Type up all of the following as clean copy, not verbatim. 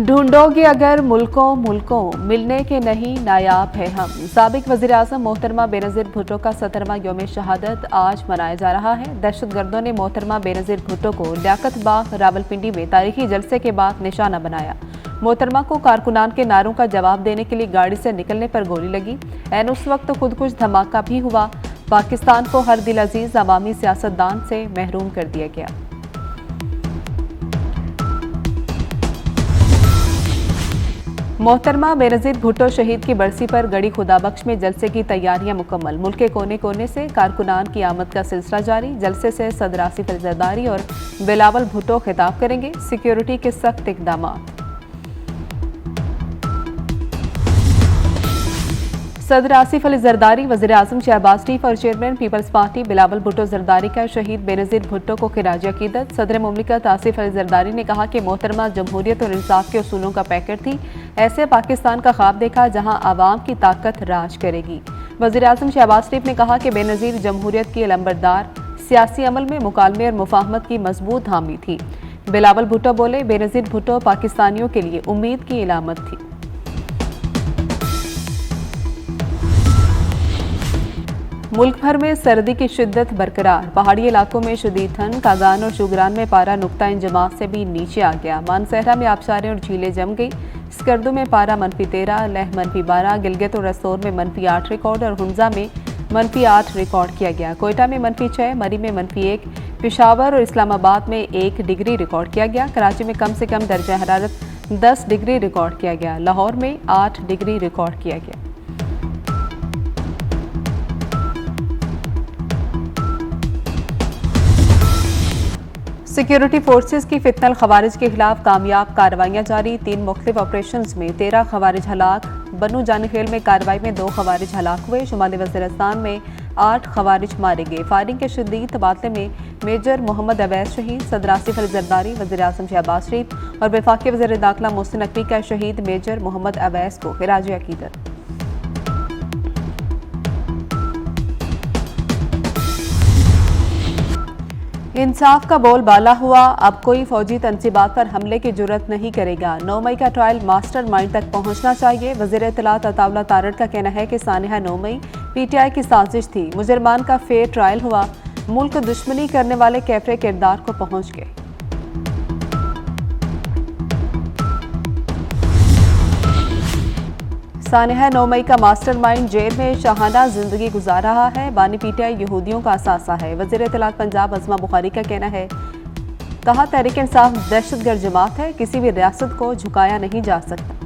ढूंढोगे अगर मुल्कों मुल्कों मिलने के नहीं नायाब है हम। साबिक वज़ीर आज़म मोहतरमा बेनज़ीर भुट्टो का 17वां यौम शहादत आज मनाया जा रहा है। दहशतगर्दों ने मोहतरमा बेनज़ीर भुट्टो को लियाकत बाग रावलपिंडी में तारीखी जलसे के बाद निशाना बनाया। मोहतरमा को कारकुनान के नारों का जवाब देने के लिए गाड़ी से निकलने पर गोली लगी। ऐन उस वक्त खुदकुश धमाका भी हुआ। पाकिस्तान को हर दिल अजीज अवामी सियासतदान से महरूम कर दिया गया। मोहतरमा बेनज़ीर भुट्टो शहीद की बरसी पर गड़ी खुदाबख्श में जलसे की तैयारियां मुकम्मल। मुल्क के कोने कोने से कारकुनान की आमद का सिलसिला जारी। जलसे से सदर आसिफ अली ज़रदारी और बिलावल भुट्टो खिताब करेंगे। सिक्योरिटी के सख्त इक़दाम। सदर आसिफ अली ज़रदारी, वज़ीर आज़म शहबाज शरीफ और chairman peoples party Bilawal Bhutto Zardari का शहीद बेनज़ीर भुट्टो को खिराज अकीदत। सदर मुमलिकत आसिफ अली ज़रदारी ने कहा कि मोहतरमा जमहूरियत और इंसाफ के उसूलों का पैकेट थी। ऐसे पाकिस्तान का ख्वाब देखा जहां आवाम की ताकत राज करेगी। वज़ीर आज़म शहबाज शरीफ ने कहा कि बेनज़ीर जमहूरियत की अलंबरदार, सियासी अमल में मुकालमे और मुफाहमत की मजबूत हामी थी। बिलावल भुट्टो बोले, बेनज़ीर भुट्टो पाकिस्तानियों के लिए उम्मीद की इलामत थी। मुल्क भर में सर्दी की शिद्दत बरकरार। पहाड़ी इलाकों में शदीद ठंड। कागान और शुगरान में पारा नुक्ता इंजमात से भी नीचे आ गया। मानसहरा में आबशारें और झीलें जम गई। स्कर्दू में पारा -13, लेह -12, गिलगित और रसोर में -8 रिकॉर्ड और हुंजा में -8 रिकॉर्ड किया गया। कोयटा में -6, मरी में -1, पेशावर और इस्लामाबाद में 1 डिग्री रिकॉर्ड किया गया। कराची में कम से कम दर्जा हरारत 10 डिग्री रिकॉर्ड किया गया। लाहौर में 8 डिग्री रिकॉर्ड किया गया। सिक्योरिटी फोर्सेस की फितनल खवारिज के खिलाफ कामयाब कार्रवाइयां जारी। 3 मुख्तलिफ ऑपरेशंस में 13 खवारिज हलाक। बनू जानीखेल में कार्रवाई में 2 खवारिज हलाक हुए। शुमाली वज़ीरिस्तान में 8 खवारिज मारे गए। फायरिंग के शदीद तबादले में मेजर मोहम्मद अवैस शहीद। सदर आसिफ अली ज़रदारी, वज़ीर आज़म शहबाज शरीफ और वफाकी वज़ीर दाखिला मोहसिन नकवी का शहीद मेजर मोहम्मद अवैस को खिराज अकीदत। इंसाफ का बोल बाला हुआ। अब कोई फौजी तनसीबात पर हमले की जुर्रत नहीं करेगा। 9 मई का ट्रायल मास्टर माइंड तक पहुंचना चाहिए। वज़ीर इत्तलात अताउल्लाह तारड़ का कहना है कि सानिहा 9 मई PTI की साजिश थी। मुजरमान का फेयर ट्रायल हुआ। मुल्क दुश्मनी करने वाले कैफरे किरदार को पहुंच गए। सानिहा 9 मई का मास्टरमाइंड जेल में शाहाना जिंदगी गुजार रहा है। बानी PTI यहूदियों का असासा है। वज़ीर इत्तलात पंजाब अज़मा बुखारी का कहना है, कहा तहरीक इंसाफ दहशतगर्द जमात है, किसी भी रियासत को झुकाया नहीं जा सकता।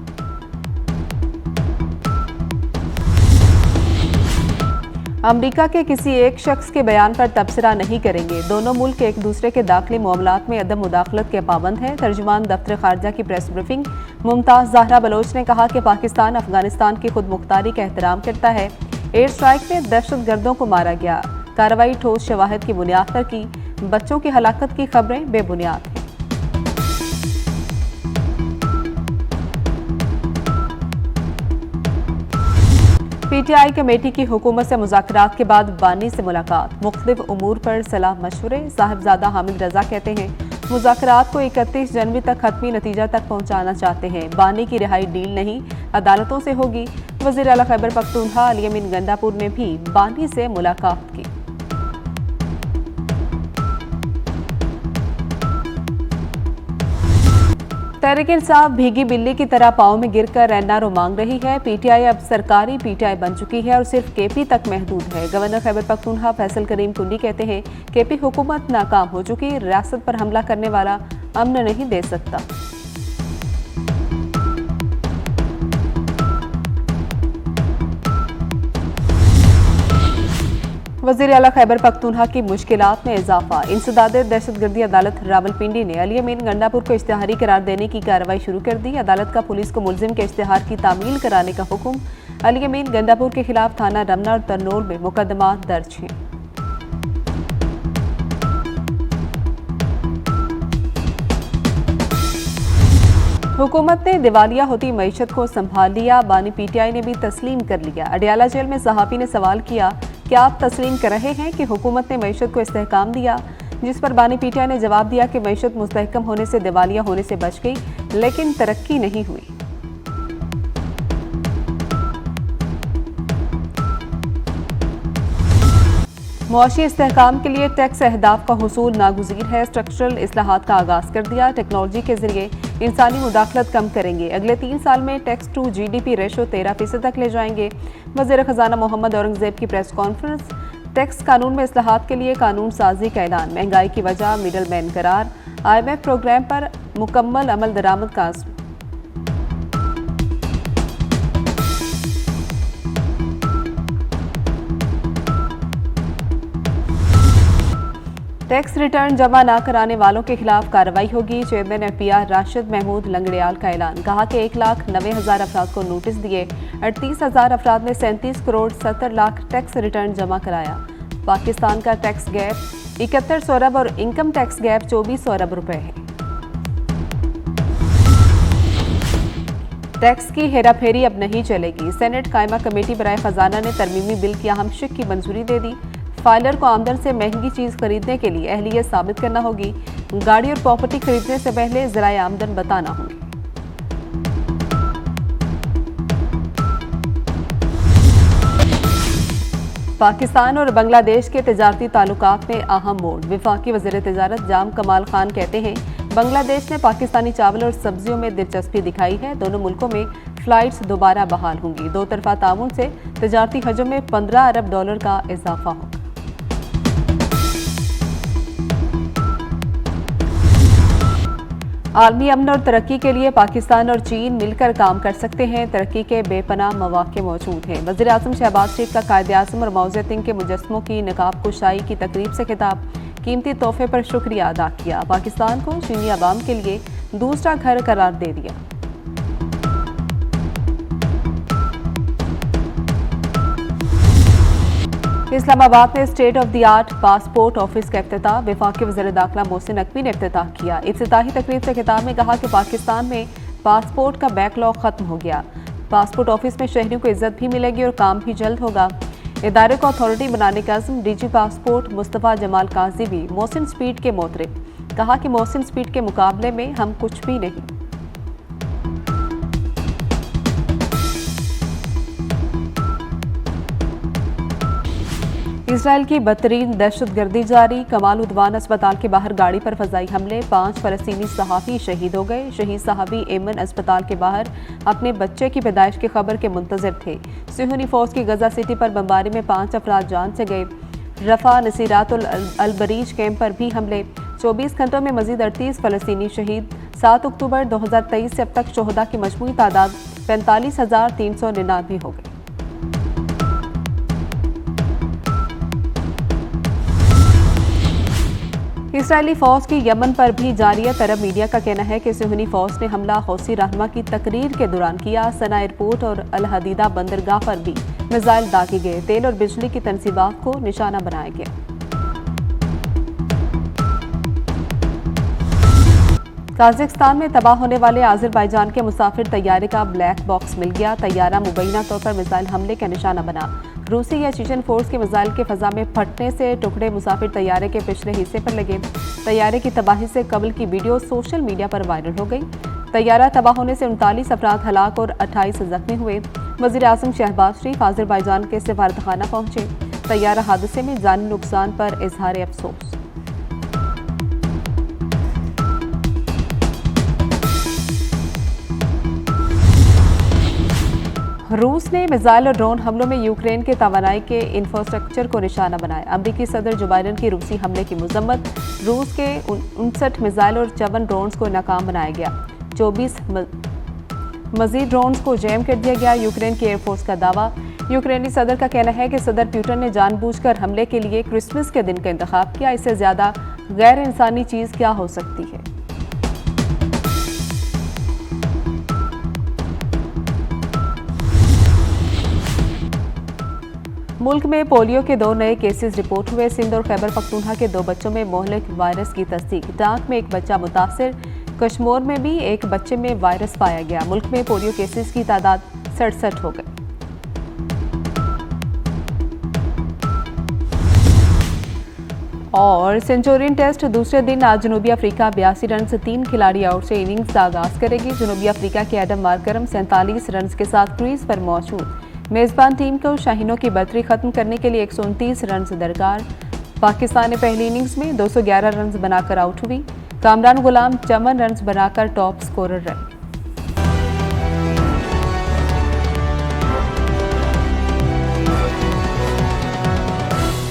अमरीका के किसी एक शख्स के बयान पर तबसरा नहीं करेंगे। दोनों मुल्क एक दूसरे के दाखिली मामलात में अदम मुदाखलत के पाबंद हैं। तर्जुमान दफ्तर खारजा की प्रेस ब्रीफिंग। मुमताज़ ज़हरा बलोच ने कहा कि पाकिस्तान अफगानिस्तान की खुद मुख्तारी का एहतराम करता है। एयर स्ट्राइक में दहशतगर्दों को मारा गया। कार्रवाई ठोस शवाहिद की बुनियाद पर की। बच्चों की हलाकत की खबरें बेबुनियाद हैं। PTI कमेटी की हुकूमत से मुज़ाकरात के बाद बानी से मुलाकात। मुख्तलिफ उमूर पर सलाह मशवरे। साहिबजादा हामिद रजा कहते हैं, मुज़ाकरात को 31 जनवरी तक हतमी नतीजा तक पहुँचाना चाहते हैं। बानी की रिहाई डील नहीं, अदालतों से होगी। वज़ीर आला खैबर पख्तूनख्वा अली अमीन गंडापुर ने भी बानी से मुलाकात की। तहरीक इंसाफ भीगी बिल्ली की तरह पाँव में गिरकर एनआरओ मांग रही है। PTI अब सरकारी PTI बन चुकी है और सिर्फ KP तक महदूद है। गवर्नर खैबर पख्तूनख्वा फैसल करीम कुंडी कहते हैं, KP हुकूमत नाकाम हो चुकी, रियासत पर हमला करने वाला अमन नहीं दे सकता। वज़ीर आला खैबर पख्तूनख्वा की मुश्किलात में इजाफा। इंसदाद दहशतगर्दी अदालत रावलपिंडी ने अली अमीन गंडापुर को इश्तिहारी करार देने की कार्रवाई शुरू कर दी। अदालत का पुलिस को मुलजिम के इश्तिहार की तामील कराने का हुक्म। अली अमीन गंडापुर के खिलाफ थाना रमना और तरनोल में मुकदमा दर्ज हैं। हुकूमत ने दिवालिया होती मईशत को संभाल लिया। बानी PTI ने भी तस्लीम कर लिया। अडियाला जेल में सहाफ़ी ने सवाल किया, क्या आप तस्लीम कर रहे हैं कि हुकूमत ने मईशत को इस्तेहकाम दिया? जिस पर बानी पीटिया ने जवाब दिया कि मईशत मुस्तहकम होने से दिवालिया होने से बच गई, लेकिन तरक्की नहीं हुई। मुआशी इस्तेहकाम के लिए टैक्स अहदाफ का हुसूल नागुज़ीर है। स्ट्रक्चरल इस्लाहात का आगाज़ कर दिया। टेक्नोलॉजी के जरिए इंसानी मुदाखलत कम करेंगे। अगले 3 साल में टैक्स टू GDP रेशो 13% तक ले जाएंगे। वज़ीर ख़जाना मोहम्मद औरंगज़ेब की प्रेस कॉन्फ्रेंस। टैक्स कानून में इस्लाहात के लिए कानून साजी का ऐलान। महंगाई की वजह मिडल मैन करार। IMF प्रोग्राम पर मुकम्मल अमल दरामद का आज़म। टैक्स रिटर्न जमा न कराने वालों के खिलाफ कार्रवाई होगी। चेयरमैन FPR राशिद महमूद लंगड़ियाल का ऐलान। कहा कि 1,90,000 अफराद को नोटिस दिए। 38,000 अफराद ने 37 करोड़ 70 लाख टैक्स रिटर्न जमा कराया। पाकिस्तान का टैक्स गैप 7100 अरब और इनकम टैक्स गैप 2400 अरब रुपए है। टैक्स की हेराफेरी अब नहीं चलेगी। सेनेट कायमा कमेटी बराए खजाना ने तरमीमी बिल की अहम शिक की मंजूरी दे दी। फाइलर को आमदन से महंगी चीज खरीदने के लिए अहलियत साबित करना होगी। गाड़ी और प्रॉपर्टी खरीदने से पहले ज़राए आमदन बताना होंगे। पाकिस्तान और बांग्लादेश के तजारती ताल्लुकात में अहम मोड़। वफाकी वज़ीर तिजारत जाम कमाल खान कहते हैं, बांग्लादेश ने पाकिस्तानी चावल और सब्जियों में दिलचस्पी दिखाई है। दोनों मुल्कों में फ्लाइट्स दोबारा बहाल होंगी। दो तरफा ताउन से तजारती हजम में 15 अरब डॉलर का इजाफा होगा। आलमी अमन और तरक्की के लिए पाकिस्तान और चीन मिलकर काम कर सकते हैं। तरक्की के बेपनाह मौके मौजूद हैं। वज़ीर आज़म शहबाज शरीफ का कायदे आज़म और मौज़-ए-दीन के मुजस्समों की नकाब कुशाई की तकरीब से खिताब। कीमती तोहफे पर शुक्रिया अदा किया। पाकिस्तान को चीनी अवाम के लिए दूसरा घर करार दे दिया। इस्लामाबाद में state of the art passport office का इफ्तिताह। वफाकी वज़ीर दाखिला मोहसिन नकवी ने इफ्तिताह किया। इफ्तिताही तकरीब से खिताब में कहा कि पाकिस्तान में पासपोर्ट का बैकलॉग खत्म हो गया। पासपोर्ट ऑफिस में शहरियों को इज्जत भी मिलेगी और काम भी जल्द होगा। इदारे को अथॉरिटी बनाने का अज़्म। DG पासपोर्ट मुस्तफ़ा जमाल काजी भी मोहसिन स्पीड के मोतरिब। कहा कि मोहसिन स्पीड के मुकाबले में हम कुछ भी नहीं। इसराइल की बदतरीन दहशतगर्दी जारी। कमाल उद्वान अस्पताल के बाहर गाड़ी पर फजाई हमले। 5 फलस्तीनी सहाफ़ी शहीद हो गए। शहीद सहाफ़ी एमन अस्पताल के बाहर अपने बच्चे की पैदाइश की खबर के मुंतज़िर थे। सिहूनी फौज की गजा सिटी पर बमबारी में 5 अफराद जान से गए। रफा नसीरातुल अलबरीज कैंप पर भी हमले। 24 घंटों में मजीद 38 फलस्तीनी शहीद। 7 अक्टूबर 2023 से अब तक शोहदा की मजमूई तादाद 45,399 हो गई। इसराइली फौज की यमन पर भी जारी है। अरब मीडिया का कहना है कि सिहूनी फौज ने हमला हौसी रहनुमा की तकरीर के दौरान किया। सना एयरपोर्ट और अल हदीदा बंदरगाह पर भी मिसाइल दागे गए। तेल और बिजली की तनसीबात को निशाना बनाया गया। ताजिकिस्तान में तबाह होने वाले आज़रबाईजान के मुसाफिर तैयारे का ब्लैक बॉक्स मिल गया। तैयारा मुबैना तौर पर मिसाइल हमले का निशाना बना। रूसी या चीचन फोर्स के मिसाइल के फजा में फटने से टुकड़े मुसाफिर तैयारे के पिछले हिस्से पर लगे। तैयारे की तबाही से कबल की वीडियो सोशल मीडिया पर वायरल हो गई। तैयारा तबाह होने से 39 अफराद हलाक और 28 जख्मी हुए। वज़ीर आज़म शहबाज शरीफ आज़रबाईजान के सफारतखाना पहुंचे। तैयारा हादसे में जानी नुकसान पर इजहार अफसोस। रूस ने मिसाइल और ड्रोन हमलों में यूक्रेन के तवानाई के इंफ्रास्ट्रक्चर को निशाना बनाया। अमरीकी सदर जो बाइडन की रूसी हमले की मजम्मत। रूस के 59 मिसाइल और 54 ड्रोन्स को नाकाम बनाया गया। 24 मजीद ड्रोन्स को जैम कर दिया गया। यूक्रेन की एयरफोर्स का दावा। यूक्रेनी सदर का कहना है कि सदर पुतिन ने जानबूझकर हमले के लिए क्रिसमस के दिन का इंतखाब किया। इससे ज्यादा गैर इंसानी चीज क्या हो सकती है। मुल्क में पोलियो के 2 नए केसेस रिपोर्ट हुए। सिंध और खैबर पख्तूनख्वा के 2 बच्चों में मोहलिक वायरस की तस्दीक। डाक में एक बच्चा मुतासिर। कश्मीर में भी एक बच्चे में वायरस पाया गया। मुल्क में पोलियो केसेस की तादाद 67 हो गई। और सेंचुरियन टेस्ट दूसरे दिन आज जनूबी अफ्रीका 82 रन से 3 खिलाड़ी आउट से इनिंग्स का आगाज करेगी। जनूबी अफ्रीका के एडम मार्करम 47 रन के साथ क्रीज पर मौजूद। मेजबान टीम को शाहीनों की बर्तरी खत्म करने के लिए 129 रन दरकार। पाकिस्तान ने पहली इनिंग्स में 211 रन बनाकर आउट हुई। कामरान गुलाम चमन रन बनाकर टॉप स्कोरर रहे।